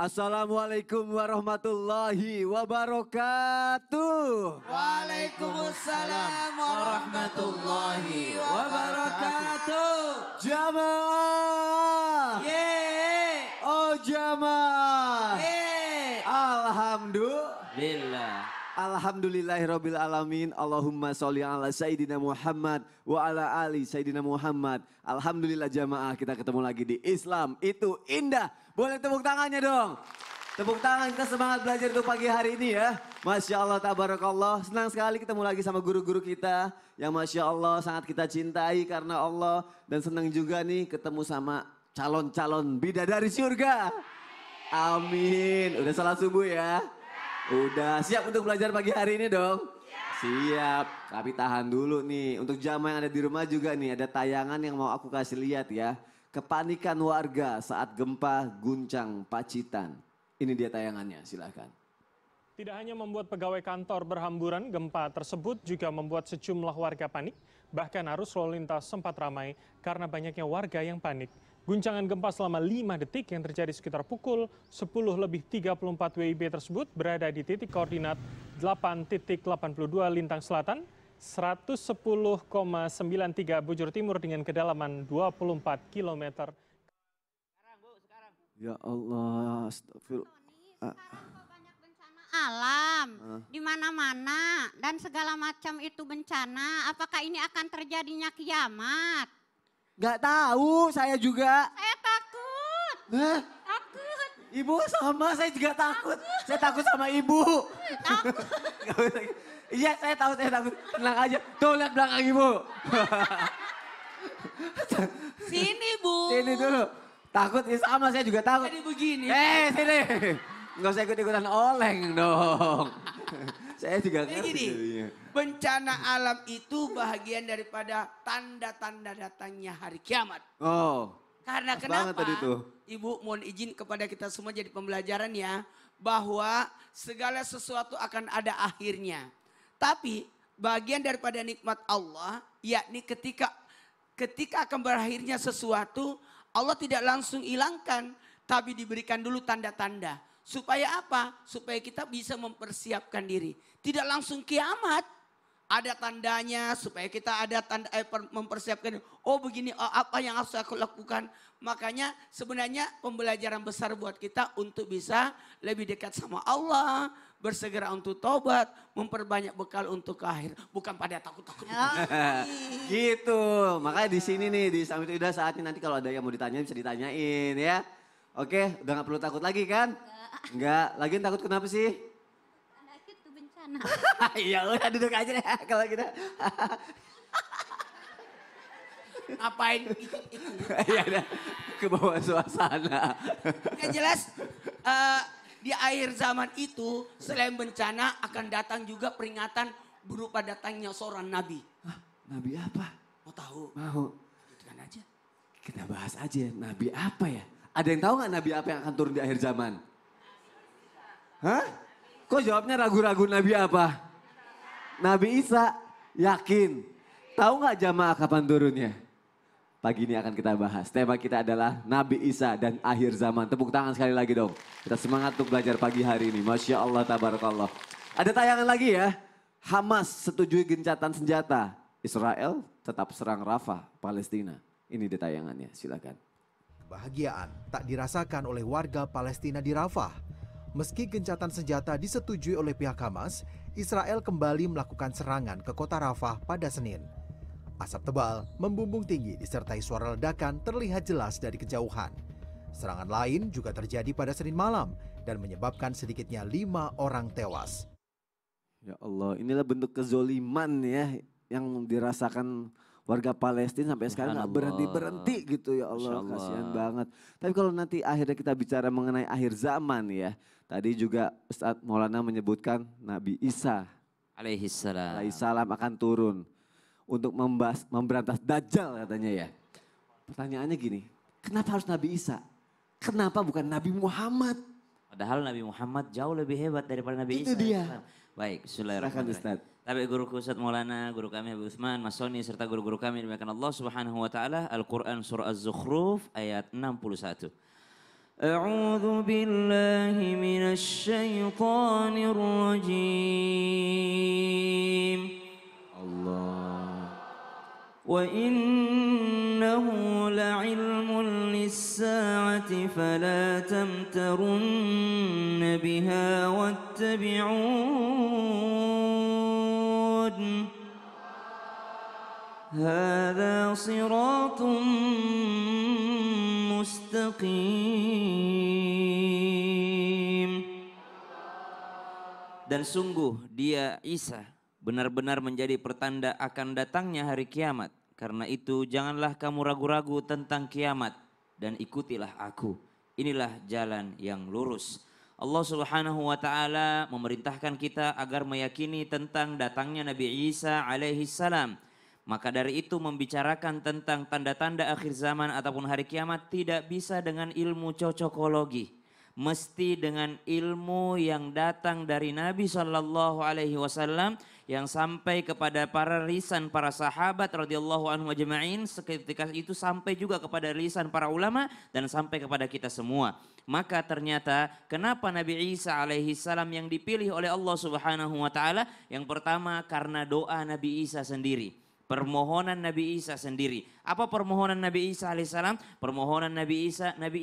Assalamualaikum warahmatullahi wabarakatuh. Waalaikumsalam warahmatullahi wabarakatuh. Jamaah. Yeay. Oh jamaah. Yeay. Alhamdulillah. Alhamdulillahirabbil alamin. Allahumma sholli ala sayyidina Muhammad wa ala ali sayyidina Muhammad. Alhamdulillah jamaah, kita ketemu lagi di Islam itu indah. Boleh tepuk tangannya dong. Tepuk tangan, kita semangat belajar untuk pagi hari ini ya. Masya Allah, tabarakallah. Senang sekali ketemu lagi sama guru-guru kita. Yang Masya Allah sangat kita cintai karena Allah. Dan senang juga nih ketemu sama calon-calon bidadari surga. Amin. Udah salat subuh ya? Udah siap untuk belajar pagi hari ini dong? Siap. Tapi tahan dulu nih. Untuk jamaah yang ada di rumah juga nih. Ada tayangan yang mau aku kasih lihat ya. Kepanikan warga saat gempa guncang Pacitan. Ini dia tayangannya, silakan. Tidak hanya membuat pegawai kantor berhamburan, gempa tersebut juga membuat sejumlah warga panik. Bahkan arus lalu lintas sempat ramai karena banyaknya warga yang panik. Guncangan gempa selama 5 detik yang terjadi sekitar pukul 10:34 WIB tersebut berada di titik koordinat 8.82 Lintang Selatan, 110,93 bujur timur dengan kedalaman 24 km. Ya Allah, astagfirullah. Banyak bencana alam di mana-mana dan segala macam itu bencana. Apakah ini akan terjadinya kiamat? Gak tahu, saya juga. Saya takut. Hah? Takut. Ibu sama, saya juga takut. Saya takut sama ibu. Takut. Iya, saya tahu, saya takut. Tenang aja. Tuh, lihat belakang ibu. Sini Bu. Sini dulu. Takut, ya sama, saya juga takut. Jadi begini. Sini. Nggak usah ikut-ikutan oleng dong. Saya juga Jadi ngerti. gini, jadinya. bencana alam itu bahagian daripada tanda-tanda datangnya hari kiamat. Oh, Karena pas banget kenapa? tadi tuh. Ibu mohon izin kepada kita semua jadi pembelajaran ya. Bahwa segala sesuatu akan ada akhirnya. Tapi bagian daripada nikmat Allah, yakni ketika akan berakhirnya sesuatu, Allah tidak langsung hilangkan, tapi diberikan dulu tanda-tanda. Supaya apa? Supaya kita bisa mempersiapkan diri. Tidak langsung kiamat. Ada tandanya supaya kita ada tanda mempersiapkan. Oh begini, oh, apa yang harus aku lakukan. Makanya sebenarnya pembelajaran besar buat kita untuk bisa lebih dekat sama Allah. Bersegera untuk tobat, memperbanyak bekal untuk akhir. Bukan pada takut-takut. Gitu, makanya di sini nih di Islam itu udah saatnya nanti kalau ada yang mau ditanyain bisa ditanyain ya. Oke, udah gak perlu takut lagi kan? Enggak, lagian takut kenapa sih? Ada itu bencana. Ya udah duduk aja deh kalau kita. Ngapain ikut-ikut. Ya udah, ke bawah suasana. Yang jelas di akhir zaman itu selain bencana akan datang juga peringatan berupa datangnya seorang nabi. Hah, nabi apa? Mau tahu? Mau. Ikutan aja. Kita bahas aja, nabi apa ya? Ada yang tahu nggak nabi apa yang akan turun di akhir zaman? Hah? Kok jawabnya ragu-ragu nabi apa? Nabi Isa, yakin. Tahu nggak jamaah kapan turunnya? Pagi ini akan kita bahas. Tema kita adalah Nabi Isa dan akhir zaman. Tepuk tangan sekali lagi dong. Kita semangat untuk belajar pagi hari ini. Masya Allah, tabarakallah. Ada tayangan lagi ya. Hamas setujui gencatan senjata. Israel tetap serang Rafah, Palestina. Ini dia tayangannya, silakan. Kebahagiaan tak dirasakan oleh warga Palestina di Rafah. Meski gencatan senjata disetujui oleh pihak Hamas, Israel kembali melakukan serangan ke kota Rafah pada Senin. Asap tebal membumbung tinggi disertai suara ledakan terlihat jelas dari kejauhan. Serangan lain juga terjadi pada Senin malam dan menyebabkan sedikitnya 5 orang tewas. Ya Allah, inilah bentuk kezoliman ya yang dirasakan warga Palestina sampai sekarang nggak berhenti gitu ya Allah, kasihan banget. Tapi kalau nanti akhirnya kita bicara mengenai akhir zaman ya, tadi juga Ustadz Maulana menyebutkan Nabi Isa alaihissalam akan turun untuk memberantas Dajjal katanya ya. Pertanyaannya gini, kenapa harus Nabi Isa? Kenapa bukan Nabi Muhammad? Padahal Nabi Muhammad jauh lebih hebat daripada Nabi Itu Isa. dia. Baik, bismillahirrahmanirrahim. Tapi guruku Ustadz Maulana, guru kami Habib Utsman, Mas Soni, serta guru-guru kami dimuliakan Allah Subhanahu wa taala, Al-Qur'an surah Az-Zukhruf ayat 61. أعوذ بالله من الشيطان الرجيم Allah. وإنه لعلم للساعة فلا تمترن بها واتبعون هذا صراط mustaqim. Dan sungguh dia Isa benar-benar menjadi pertanda akan datangnya hari kiamat. Karena itu janganlah kamu ragu-ragu tentang kiamat dan ikutilah aku. Inilah jalan yang lurus. Allah Subhanahu wa taala memerintahkan kita agar meyakini tentang datangnya Nabi Isa alaihi salam. Maka dari itu membicarakan tentang tanda-tanda akhir zaman ataupun hari kiamat tidak bisa dengan ilmu cocokologi. Mesti dengan ilmu yang datang dari Nabi Shallallahu Alaihi Wasallam yang sampai kepada para lisan para sahabat radhiyallahu anhum ajma'in, seketika itu sampai juga kepada lisan para ulama dan sampai kepada kita semua. Maka ternyata kenapa Nabi Isa alaihi salam yang dipilih oleh Allah Subhanahu wa taala? Yang pertama karena doa Nabi Isa sendiri. Permohonan Nabi Isa sendiri. Apa permohonan Nabi Isa alaihissalam? Permohonan Nabi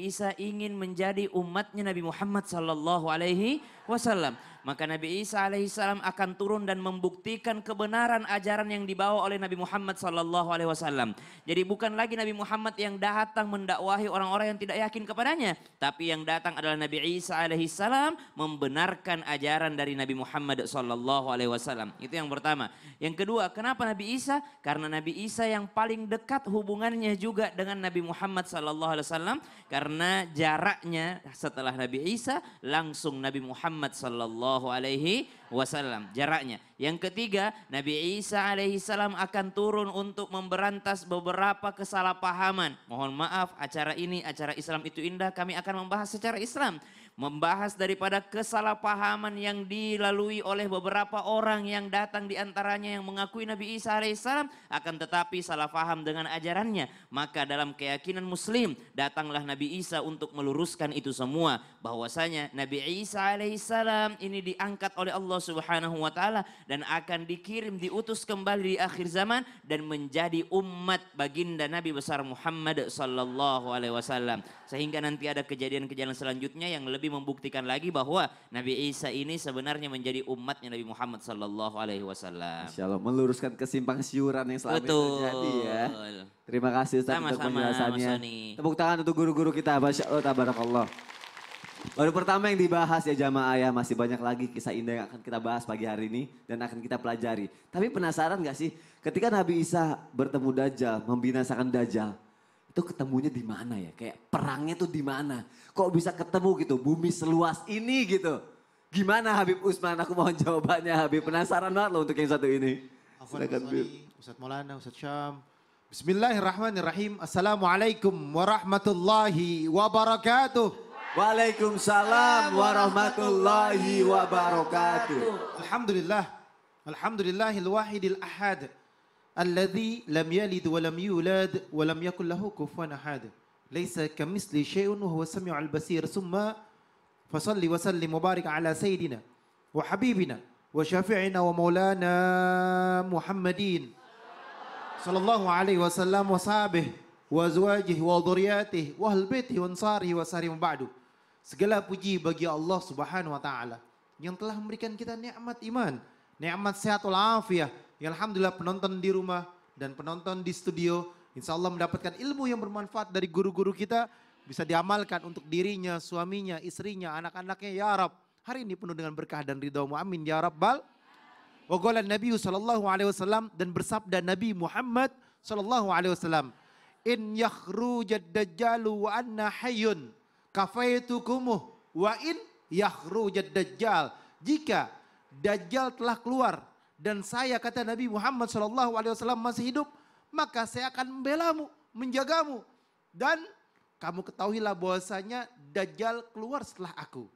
Isa ingin menjadi umatnya Nabi Muhammad sallallahu alaihi wasallam. Maka Nabi Isa alaihissalam akan turun dan membuktikan kebenaran ajaran yang dibawa oleh Nabi Muhammad sallallahu alaihi wasallam. Jadi bukan lagi Nabi Muhammad yang datang mendakwahi orang-orang yang tidak yakin kepadanya, tapi yang datang adalah Nabi Isa alaihissalam membenarkan ajaran dari Nabi Muhammad sallallahu alaihi wasallam. Itu yang pertama. Yang kedua, kenapa Nabi Isa? Karena Nabi Isa yang paling dekat hubungannya juga dengan Nabi Muhammad sallallahu alaihi wasallam, karena jaraknya setelah Nabi Isa langsung Nabi Muhammad sallallahu alaihi wasallam jaraknya. Yang ketiga, Nabi Isa alaihi salam akan turun untuk memberantas beberapa kesalahpahaman. Mohon maaf, acara ini acara Islam itu indah, kami akan membahas secara Islam. Membahas daripada kesalahpahaman yang dilalui oleh beberapa orang yang datang di antaranya yang mengakui Nabi Isa alaihissalam akan tetapi salah paham dengan ajarannya. Maka dalam keyakinan Muslim datanglah Nabi Isa untuk meluruskan itu semua. Bahwasanya Nabi Isa alaihissalam ini diangkat oleh Allah Subhanahu wa taala dan akan dikirim diutus kembali di akhir zaman dan menjadi umat baginda Nabi besar Muhammad sallallahu alaihi wasallam. Sehingga nanti ada kejadian-kejadian selanjutnya yang lebih membuktikan lagi bahwa Nabi Isa ini sebenarnya menjadi umatnya Nabi Muhammad sallallahu alaihi wasallam. Masya Allah, meluruskan kesimpang siuran yang selama ini terjadi ya. Terima kasih Ustaz untuk penjelasannya. Tepuk tangan untuk guru-guru kita. Masya Allah, tabarakallah. Baru pertama yang dibahas ya jamaah ya, masih banyak lagi kisah indah yang akan kita bahas pagi hari ini dan akan kita pelajari. Tapi penasaran gak sih ketika Nabi Isa bertemu Dajjal, membinasakan Dajjal, itu ketemunya di mana ya? Kayak perangnya tuh di mana? Kok bisa ketemu gitu? Bumi seluas ini gitu. Gimana Habib Usman? Aku mohon jawabannya Habib. Penasaran banget loh untuk yang satu ini. Silakan Habib. Ustaz Maulana, Ustaz Syam. Bismillahirrahmanirrahim. Assalamualaikum warahmatullahi wabarakatuh. Waalaikumsalam warahmatullahi wabarakatuh. Alhamdulillah. Alhamdulillahil wahidil ahad. Alladhi lam yalid wa lam yulad wa lam yakul lahu kufuwan ahad. Laisa kamitsli syai'un wa huwa samiul basir. Summa fasalli wa sallim wa barik ala sayyidina wa habibina wa syafi'ina wa maulana Muhammadin sallallahu alaihi wasallam wa sahbihi wa azwajihi wa dhurriyyatihi wa ahli baitihi wa ansarihi wa sahbihi ba'du. Segala puji bagi Allah Subhanahu wa taala yang telah memberikan kita nikmat iman, nikmat sehat wal afiah. Ya alhamdulillah penonton di rumah dan penonton di studio insyaallah mendapatkan ilmu yang bermanfaat dari guru-guru kita, bisa diamalkan untuk dirinya, suaminya, istrinya, anak-anaknya ya Rab. Hari ini penuh dengan berkah dan ridhamu, amin ya rabbal. Wa qala Nabi sallallahu alaihi wasallam, dan bersabda Nabi Muhammad sallallahu alaihi wasallam, in yakhrujad dajjalu wa anna hayyun kafaitukumuh wa in yakhrujad dajjal. Jika dajjal telah keluar dan saya, kata Nabi Muhammad sallallahu alaihi wasallam, masih hidup, maka saya akan membelamu, menjagamu, dan kamu ketahuilah bahwasanya dajjal keluar setelah aku.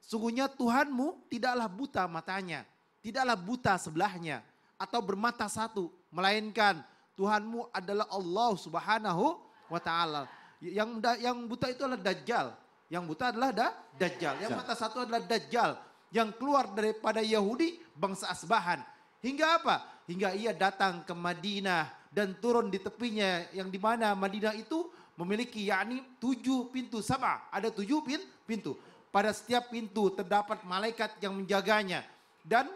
Sungguhnya Tuhanmu tidaklah buta matanya, tidaklah buta sebelahnya atau bermata satu, melainkan Tuhanmu adalah Allah Subhanahu wa taala. Yang buta itu adalah dajjal. Yang buta adalah Dajjal. Yang mata satu adalah Dajjal. Yang keluar daripada Yahudi, bangsa Asbahan. Hingga apa? Hingga ia datang ke Madinah dan turun di tepinya. Yang dimana Madinah itu memiliki yakni 7 pintu sama. Ada 7 pintu. Pada setiap pintu terdapat malaikat yang menjaganya. Dan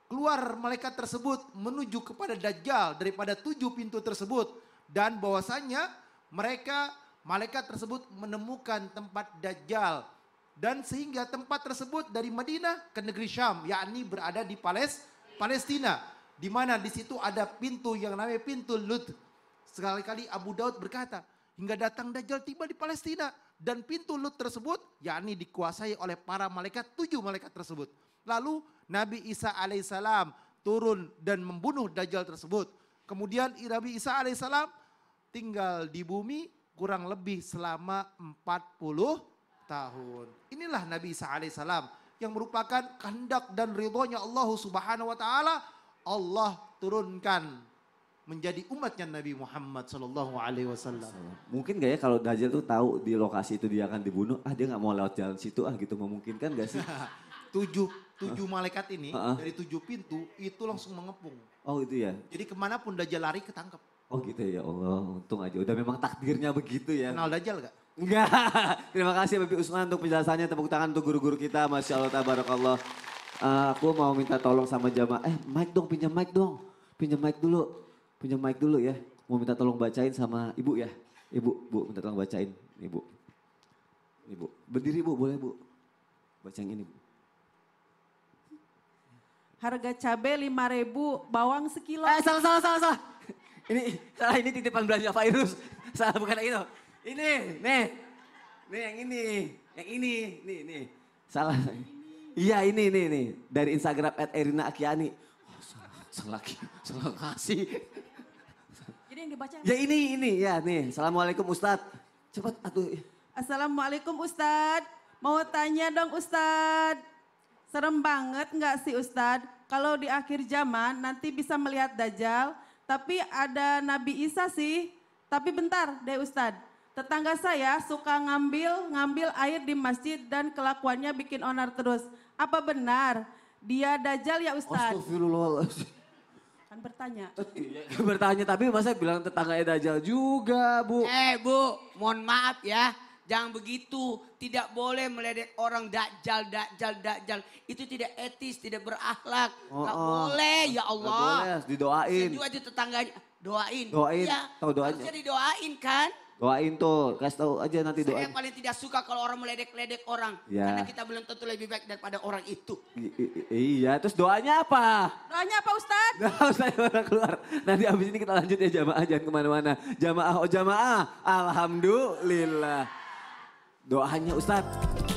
keluar malaikat tersebut menuju kepada Dajjal daripada 7 pintu tersebut. Dan bahwasanya malaikat tersebut menemukan tempat Dajjal. Dan sehingga tempat tersebut dari Madinah ke negeri Syam, yakni berada di Palestina. Di mana di situ ada pintu yang namanya pintu Lut. Sekali-kali Abu Daud berkata, hingga datang Dajjal tiba di Palestina. Dan pintu Lut tersebut, yakni dikuasai oleh para malaikat, 7 malaikat tersebut. Lalu Nabi Isa alaihissalam turun dan membunuh Dajjal tersebut. Kemudian Nabi Isa alaihissalam tinggal di bumi kurang lebih selama 40 tahun. Inilah Nabi Isa alaihissalam yang merupakan kehendak dan ridhonya Allah subhanahu wa ta'ala. Allah turunkan menjadi umatnya Nabi Muhammad sallallahu alaihi wasallam. Mungkin gak ya kalau Dajjal tuh tahu di lokasi itu dia akan dibunuh, dia gak mau lewat jalan situ gitu, memungkinkan gak sih? 7 malaikat ini dari 7 pintu itu langsung mengepung. Oh itu ya? Jadi kemanapun Dajjal lari ketangkep. Oh gitu ya Allah, untung aja. Udah memang takdirnya begitu ya. Kenal Dajjal gak? Enggak. Terima kasih Bapak Usman untuk penjelasannya. Tepuk tangan untuk guru-guru kita. Masya Allah, tabarakallah. Aku mau minta tolong sama jamaah. Mic dong, pinjam mic dong. Pinjam mic dulu. Pinjam mic dulu ya. Mau minta tolong bacain sama ibu ya. Ibu, minta tolong bacain. Ibu. Berdiri Bu, boleh Bu. Baca yang ini Bu. Harga cabai 5.000, bawang sekilo. Salah. Ini titipan belanja virus. Salah, bukan itu. Ini, nih yang ini, nih. Salah. Iya ini. Dari Instagram @erina_akiani. Oh, salah kasih. Jadi yang dibaca. Ya ini, ya nih. Assalamualaikum Ustadz. Cepat atuh. Assalamualaikum Ustadz. Mau tanya dong Ustadz. Serem banget nggak sih Ustadz? Kalau di akhir zaman nanti bisa melihat Dajjal. Tapi ada Nabi Isa sih. Tapi bentar deh Ustadz. Tetangga saya suka ngambil air di masjid dan kelakuannya bikin onar terus. Apa benar dia Dajjal ya Ustadz? Astagfirullahaladzim. Kan bertanya. Bertanya tapi masa bilang tetangganya Dajjal juga Bu. Bu, mohon maaf ya. Jangan begitu, tidak boleh meledek orang Dajjal. Itu tidak etis, tidak berakhlak. Gak boleh, ya Allah. Gak boleh, didoain. Saya juga aja tetangganya, doain. Doain, Ya, tahu doanya. harusnya didoain kan. Doain tuh, kasih tahu aja nanti doain. Saya paling tidak suka kalau orang meledek-ledek orang. Ya. Karena kita belum tentu lebih baik daripada orang itu. Iya, terus doanya apa? Doanya apa Ustadz? Nah, saya baru keluar. Nanti abis ini kita lanjut ya jamaah, jangan kemana-mana. Jamaah, Alhamdulillah. Doanya Ustadz.